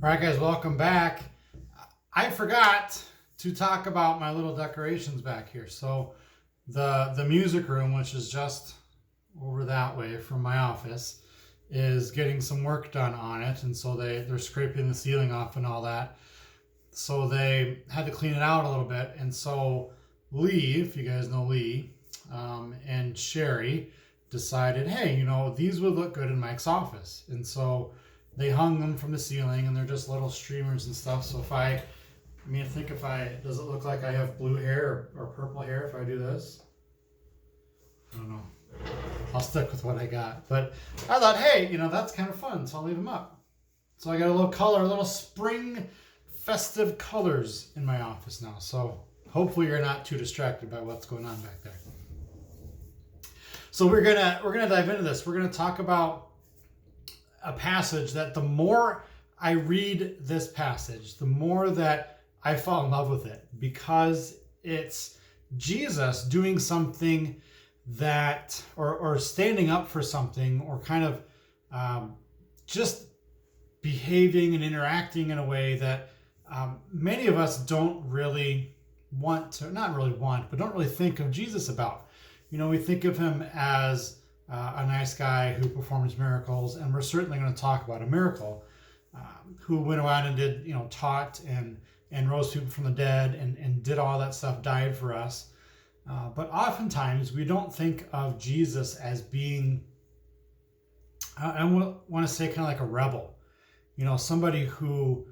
All right, guys, welcome back. I forgot to talk about my little decorations back here. So the music room, which is just over that way from my office, is getting some work done on it, and so they're scraping the ceiling off and all that. So they had to clean it out a little bit, and so Lee, if you guys know Lee, and Sherry decided, hey, these would look good in Mike's office, and so they hung them from the ceiling, and they're just little streamers and stuff. So does it look like I have blue hair or purple hair if I do this? I don't know. I'll stick with what I got. But I thought, hey, that's kind of fun, so I'll leave them up. So I got a little spring festive colors in my office now. So hopefully you're not too distracted by what's going on back there. So we're gonna dive into this. We're gonna talk about a passage that the more I read this passage, the more that I fall in love with it, because it's Jesus doing something that, or standing up for something, or kind of just behaving and interacting in a way that many of us don't really want to, not really want, but don't really think of Jesus about. We think of him as a nice guy who performs miracles, and we're certainly going to talk about a miracle, who went around and did, taught and rose people from the dead and did all that stuff, died for us. But oftentimes we don't think of Jesus as being, I want to say, kind of like a rebel, somebody who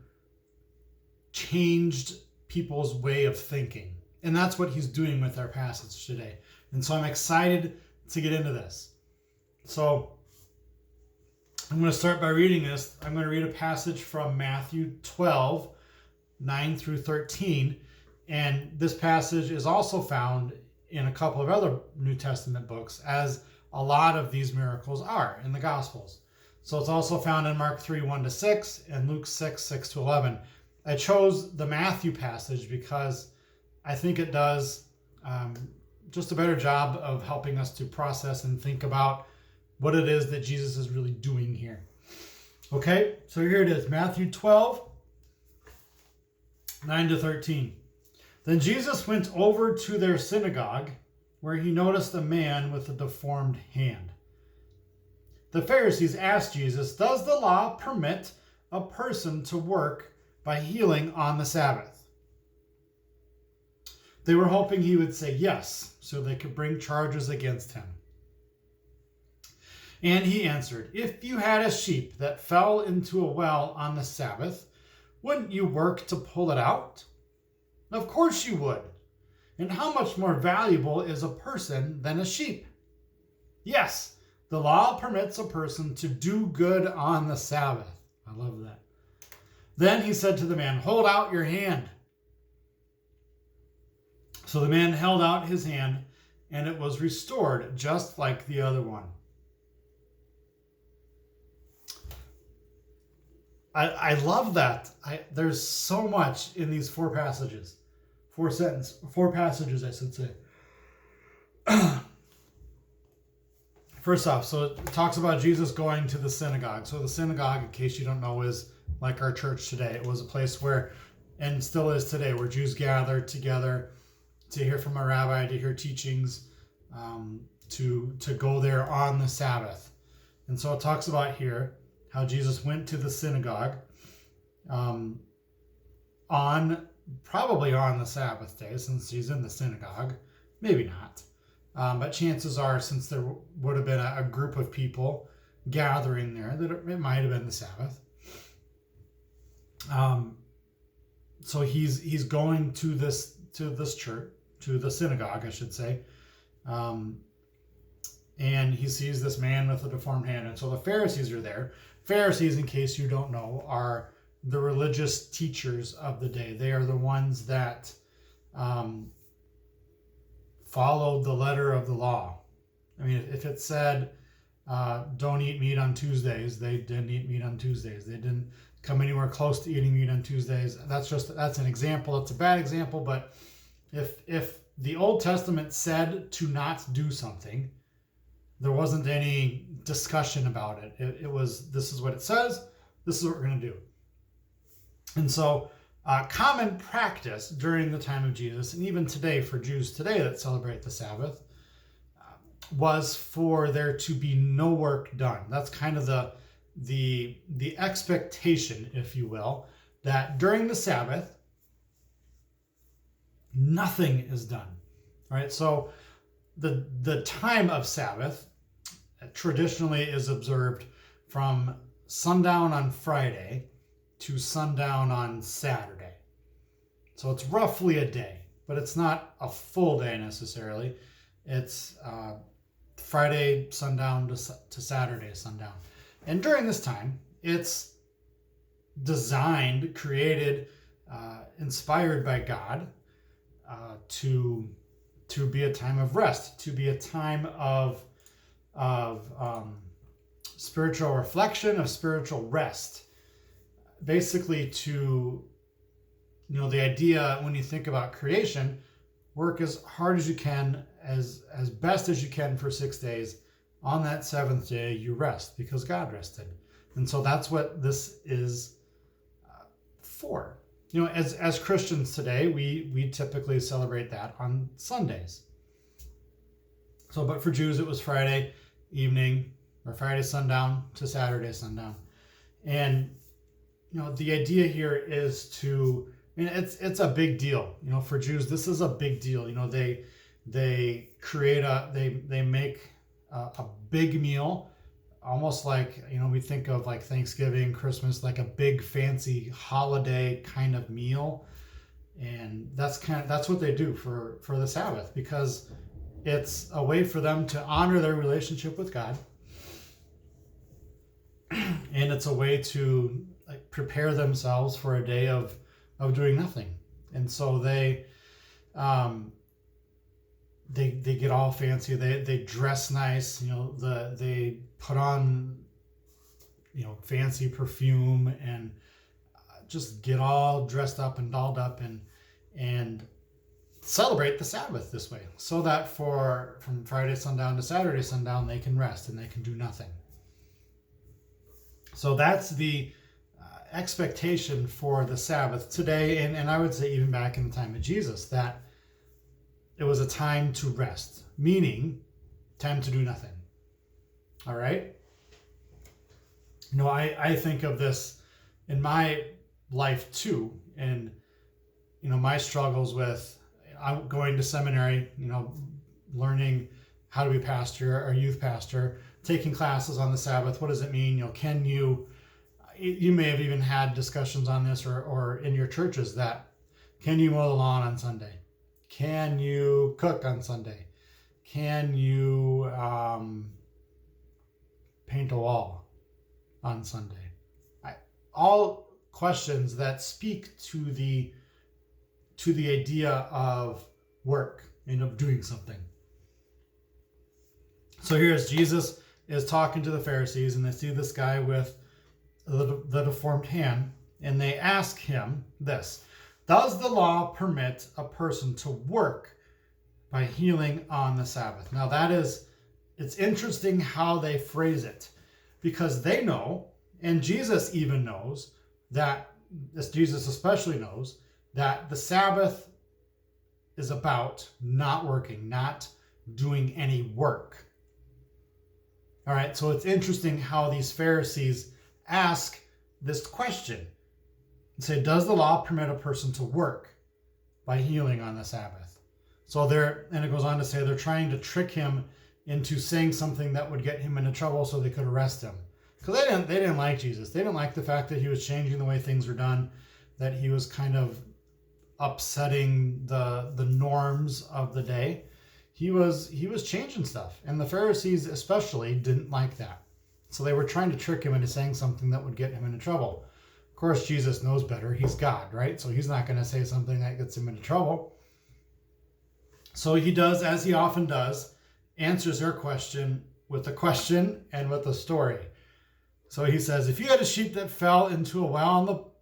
changed people's way of thinking. And that's what he's doing with our passage today. And so I'm excited to get into this. So I'm going to start by reading this. I'm going to read a passage from Matthew 12, 9 through 13. And this passage is also found in a couple of other New Testament books, as a lot of these miracles are in the Gospels. So it's also found in Mark 3, 1 to 6, and Luke 6, 6 to 11. I chose the Matthew passage because I think it does just a better job of helping us to process and think about what it is that Jesus is really doing here. Okay, so here it is, Matthew 12, 9 to 13. Then Jesus went over to their synagogue, where he noticed a man with a deformed hand. The Pharisees asked Jesus, "Does the law permit a person to work by healing on the Sabbath?" They were hoping he would say yes, so they could bring charges against him. And he answered, "If you had a sheep that fell into a well on the Sabbath, wouldn't you work to pull it out? Of course you would. And how much more valuable is a person than a sheep? Yes, the law permits a person to do good on the Sabbath." I love that. Then he said to the man, "Hold out your hand." So the man held out his hand, and it was restored just like the other one. I love that. There's so much in these four passages. Four passages, I should say. First off, so it talks about Jesus going to the synagogue. So the synagogue, in case you don't know, is like our church today. It was a place where, and still is today, where Jews gather together to hear from a rabbi, to hear teachings, to go there on the Sabbath. And so it talks about here how Jesus went to the synagogue probably on the Sabbath day, since he's in the synagogue. Maybe not. But chances are, since there would have been a group of people gathering there, that it might have been the Sabbath. So he's going to this church, to the synagogue, I should say. And he sees this man with a deformed hand. And so the Pharisees are there. Pharisees, in case you don't know, are the religious teachers of the day. They are the ones that followed the letter of the law. I mean, if it said, don't eat meat on Tuesdays, they didn't eat meat on Tuesdays. They didn't come anywhere close to eating meat on Tuesdays. That's an example. It's a bad example, but if the Old Testament said to not do something, there wasn't any discussion about it. It was, this is what it says, this is what we're going to do. And so common practice during the time of Jesus, and even today for Jews today that celebrate the Sabbath, was for there to be no work done. That's kind of the expectation, if you will, that during the Sabbath, nothing is done. All right, so the time of Sabbath traditionally is observed from sundown on Friday to sundown on Saturday. So it's roughly a day, but it's not a full day necessarily. It's Friday sundown to Saturday sundown. And during this time, it's designed, created, inspired by God to be a time of rest, to be a time of spiritual reflection, of spiritual rest. Basically, the idea when you think about creation, work as hard as you can, as best as you can for 6 days. On that seventh day, you rest because God rested. And so that's what this is for. As Christians today, we typically celebrate that on Sundays. So, but for Jews, it was Friday evening or Friday sundown to Saturday sundown. And, the idea here is it's a big deal. For Jews, this is a big deal. They create they make a big meal, almost like, we think of like Thanksgiving, Christmas, like a big fancy holiday kind of meal. And that's what they do for the Sabbath, because it's a way for them to honor their relationship with God. And it's a way to prepare themselves for a day of doing nothing. And so they get all fancy. They dress nice. They put on fancy perfume and just get all dressed up and dolled up and celebrate the Sabbath this way, so that from Friday sundown to Saturday sundown they can rest and they can do nothing. So that's the expectation for the Sabbath today, and I would say even back in the time of Jesus, that it was a time to rest, meaning time to do nothing. All right? I think of this in my life too, and my struggles with going to seminary, learning how to be pastor or youth pastor, taking classes on the Sabbath. What does it mean? Can you may have even had discussions on this or in your churches, that can you mow the lawn on Sunday? Can you cook on Sunday? Can you paint a wall on Sunday? All questions that speak to the idea of work and of doing something. So here's Jesus is talking to the Pharisees, and they see this guy with the deformed hand, and they ask him this: does the law permit a person to work by healing on the Sabbath? Now it's interesting how they phrase it, because they know, and Jesus even knows, Jesus especially knows, that the Sabbath is about not working, not doing any work. All right, so it's interesting how these Pharisees ask this question and say, does the law permit a person to work by healing on the Sabbath? So and it goes on to say they're trying to trick him into saying something that would get him into trouble so they could arrest him. Because they didn't like Jesus. They didn't like the fact that he was changing the way things were done, that he was kind of upsetting the norms of the day. He was changing stuff, and the Pharisees especially didn't like that. So they were trying to trick him into saying something that would get him into trouble. Of course, Jesus knows better. He's God, right? So he's not going to say something that gets him into trouble. So he does, as he often does, answers their question with a question and with a story. So he says, if you had a sheep that fell into a well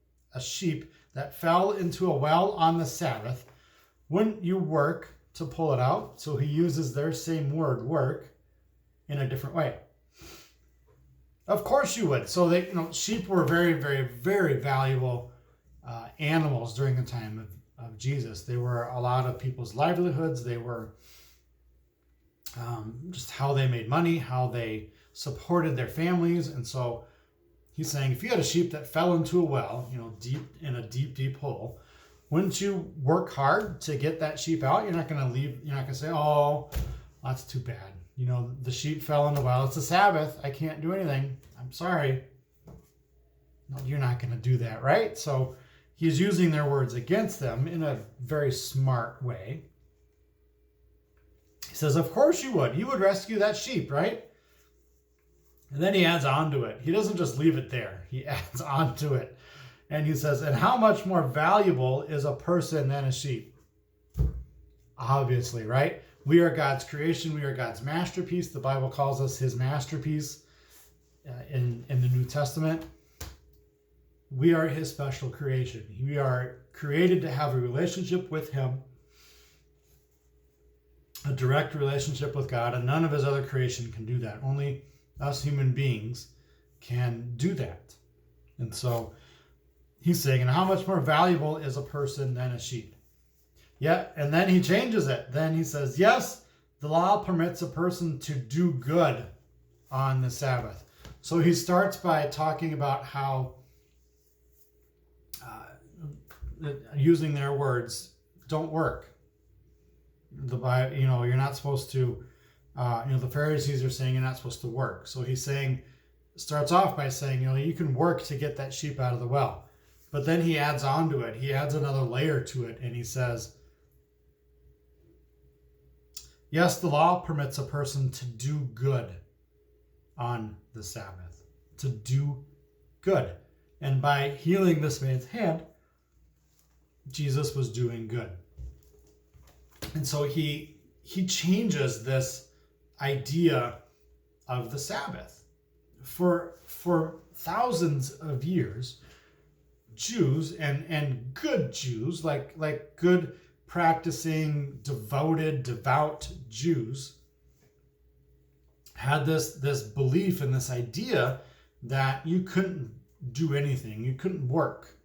on the Sabbath, wouldn't you work to pull it out? So he uses their same word, work, in a different way. Of course you would. So sheep were very, very, very valuable animals during the time of Jesus. They were a lot of people's livelihoods. They were just how they made money, how they supported their families. And so he's saying, if you had a sheep that fell into a well, deep in a deep hole, wouldn't you work hard to get that sheep out? You're not going to say, oh, that's too bad. The sheep fell in the well. It's a Sabbath. I can't do anything. I'm sorry. No, you're not going to do that, right? So he's using their words against them in a very smart way. He says, of course you would. You would rescue that sheep, right? And then he adds on to it. He doesn't just leave it there. He adds on to it. And he says, and how much more valuable is a person than a sheep? Obviously, right? We are God's creation. We are God's masterpiece. The Bible calls us his masterpiece in the New Testament. We are his special creation. We are created to have a relationship with him, a direct relationship with God, and none of his other creation can do that. Only us human beings can do that. And so he's saying, and how much more valuable is a person than a sheep? Yeah, and then he changes it. Then he says, yes, the law permits a person to do good on the Sabbath. So he starts by talking about how, using their words, don't work. The Bible, you're not supposed to, the Pharisees are saying you're not supposed to work. So he's saying, starts off by saying, you can work to get that sheep out of the well. But then he adds on to it. He adds another layer to it. And he says, yes, the law permits a person to do good on the Sabbath. To do good. And by healing this man's hand, Jesus was doing good. And so he changes this idea of the Sabbath. For thousands of years, Jews and good Jews, like good practicing, devout Jews, had this belief and this idea that you couldn't do anything. You couldn't work.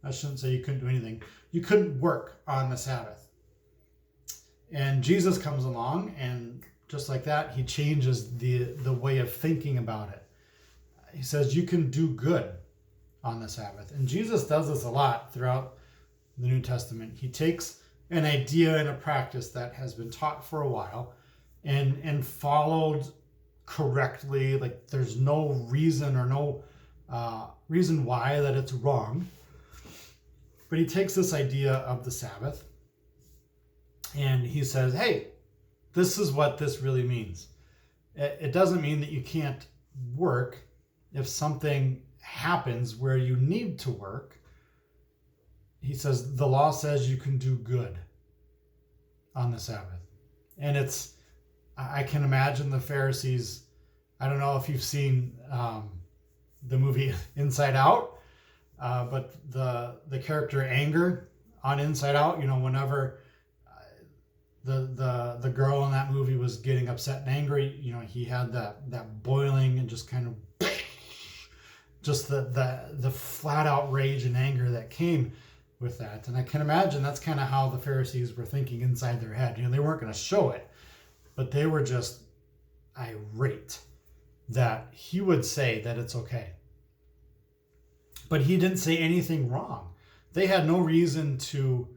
I shouldn't say you couldn't do anything. You couldn't work on the Sabbath. And Jesus comes along, and just like that, he changes the way of thinking about it. He says you can do good on the Sabbath. And Jesus does this a lot throughout the New Testament. He takes an idea and a practice that has been taught for a while and followed correctly. Like there's no reason or no reason why that it's wrong. But he takes this idea of the Sabbath and he says, hey, this is what this really means. It doesn't mean that you can't work if something happens where you need to work. He says the law says you can do good on the Sabbath. And I can imagine the Pharisees. I don't know if you've seen the movie Inside Out, but the character Anger on Inside Out, whenever the girl in that movie was getting upset and angry, he had that boiling and just kind of just the flat out rage and anger that came with that. And I can imagine that's kind of how the Pharisees were thinking inside their head. They weren't going to show it, but they were just irate that he would say that it's okay. But he didn't say anything wrong. They had no reason to,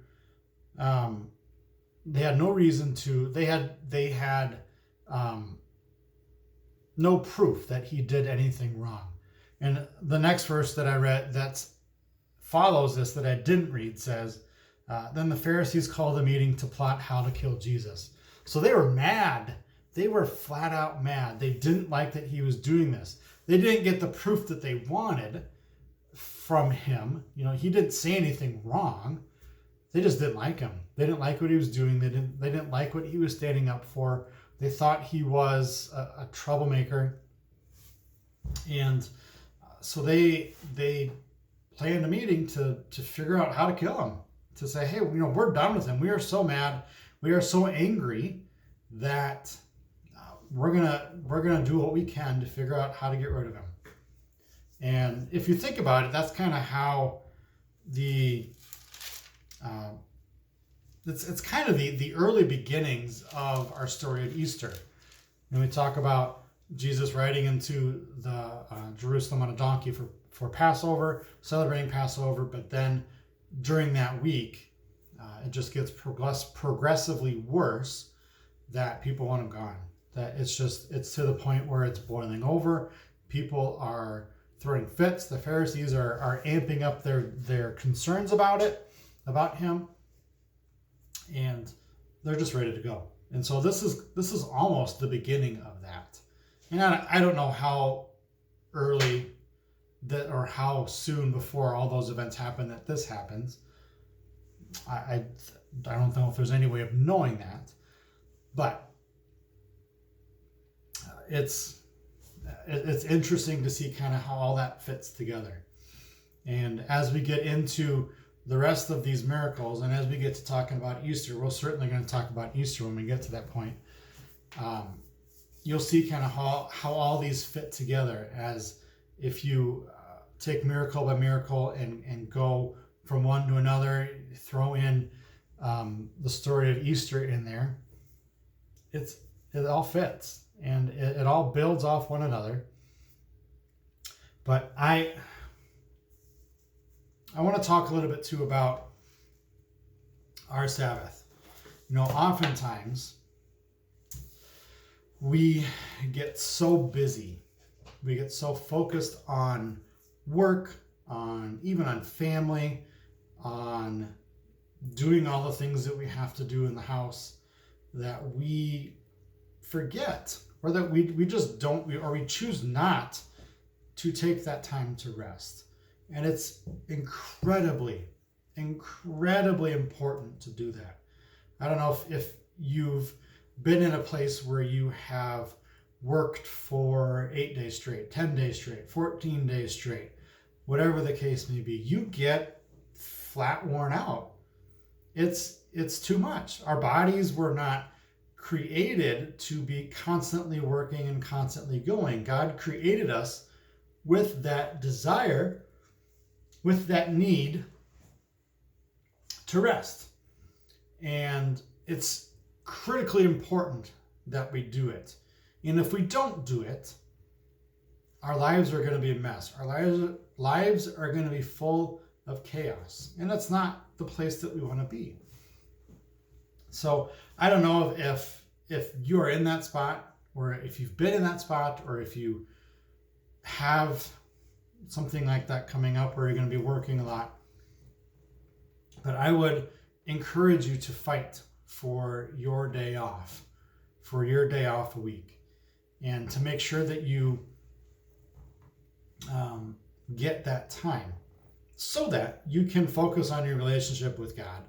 they had no proof that he did anything wrong. And the next verse that I read that follows this that I didn't read says, then the Pharisees called a meeting to plot how to kill Jesus. So they were mad. They were flat out mad. They didn't like that he was doing this. They didn't get the proof that they wanted from him. He didn't say anything wrong. They just didn't like him. They didn't like what he was doing. They didn't like what he was standing up for. They thought he was a troublemaker. And so they planned a meeting to figure out how to kill him. To say, hey, we're done with him. We are so mad. We are so angry that we're gonna do what we can to figure out how to get rid of him. And if you think about it, that's kind of how the it's kind of the early beginnings of our story of Easter. And we talk about Jesus riding into the Jerusalem on a donkey for Passover, celebrating Passover, but then during that week, it just gets progressively worse that people want him gone. That it's to the point where it's boiling over. People are throwing fits. The Pharisees are amping up their concerns about him, and they're just ready to go. And so this is almost the beginning of that. And I don't know how early that or how soon before all those events happen that this happens. I don't know if there's any way of knowing that, but it's interesting to see kind of how all that fits together. And as we get into the rest of these miracles, and as we get to talking about Easter, we're certainly going to talk about Easter when we get to that point. You'll see kind of how all these fit together, as if you take miracle by miracle and go from one to another, throw in the story of Easter in there. It all fits, and it all builds off one another. But I want to talk a little bit too about our Sabbath. Oftentimes we get so busy, we get so focused on work, even on family, on doing all the things that we have to do in the house, that we forget, or that we just don't, or we choose not to take that time to rest. And it's incredibly important to do that. I don't know if you've been in a place where you have worked for 8 days straight, 10 days straight, 14 days straight, whatever the case may be. You get flat worn out. It's too much. Our bodies were not created to be constantly working and constantly going. God created us with that desire, with that need to rest. And it's critically important that we do it. And if we don't do it, our lives are going to be a mess. Our lives are going to be full of chaos. And that's not the place that we want to be. So I don't know if you are in that spot, or if you've been in that spot, or if you have something like that coming up where you're going to be working a lot. But I would encourage you to fight for your day off a week, and to make sure that you get that time so that you can focus on your relationship with God,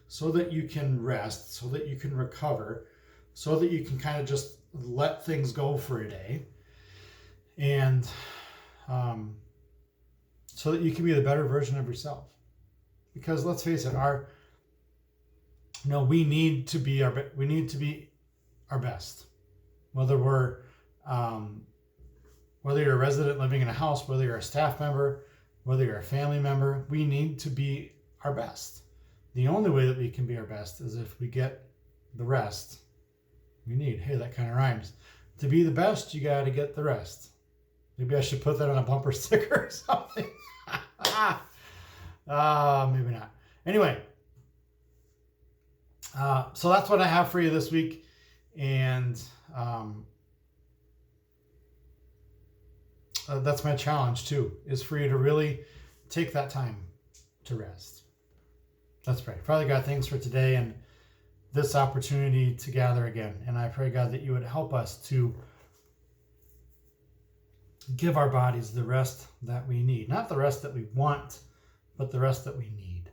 so that you can rest, so that you can recover, so that you can kind of just let things go for a day, and so that you can be the better version of yourself. Because let's face it, we need to be our best. Whether you're a resident living in a house, whether you're a staff member, whether you're a family member, we need to be our best. The only way that we can be our best is if we get the rest we need. Hey, that kind of rhymes. To be the best, you got to get the rest. Maybe I should put that on a bumper sticker or something. Maybe not. Anyway, so that's what I have for you this week. And that's my challenge too, is for you to really take that time to rest. Let's pray. Father God, thanks for today and this opportunity to gather again. And I pray, God, that you would help us to give our bodies the rest that we need. Not the rest that we want, but the rest that we need.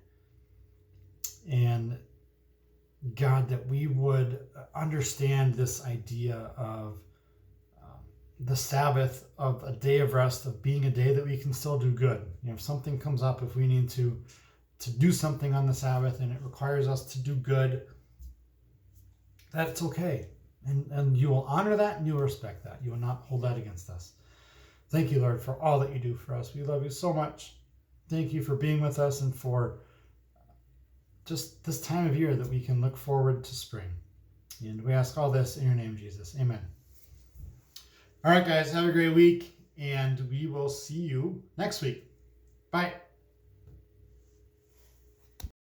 And God, that we would understand this idea of the Sabbath, of a day of rest, of being a day that we can still do good. If something comes up, if we need to do something on the Sabbath and it requires us to do good, that's okay. And you will honor that and you will respect that. You will not hold that against us. Thank you, Lord, for all that you do for us. We love you so much. Thank you for being with us and for just this time of year that we can look forward to spring. And we ask all this in your name, Jesus. Amen. All right, guys, have a great week, and we will see you next week. Bye.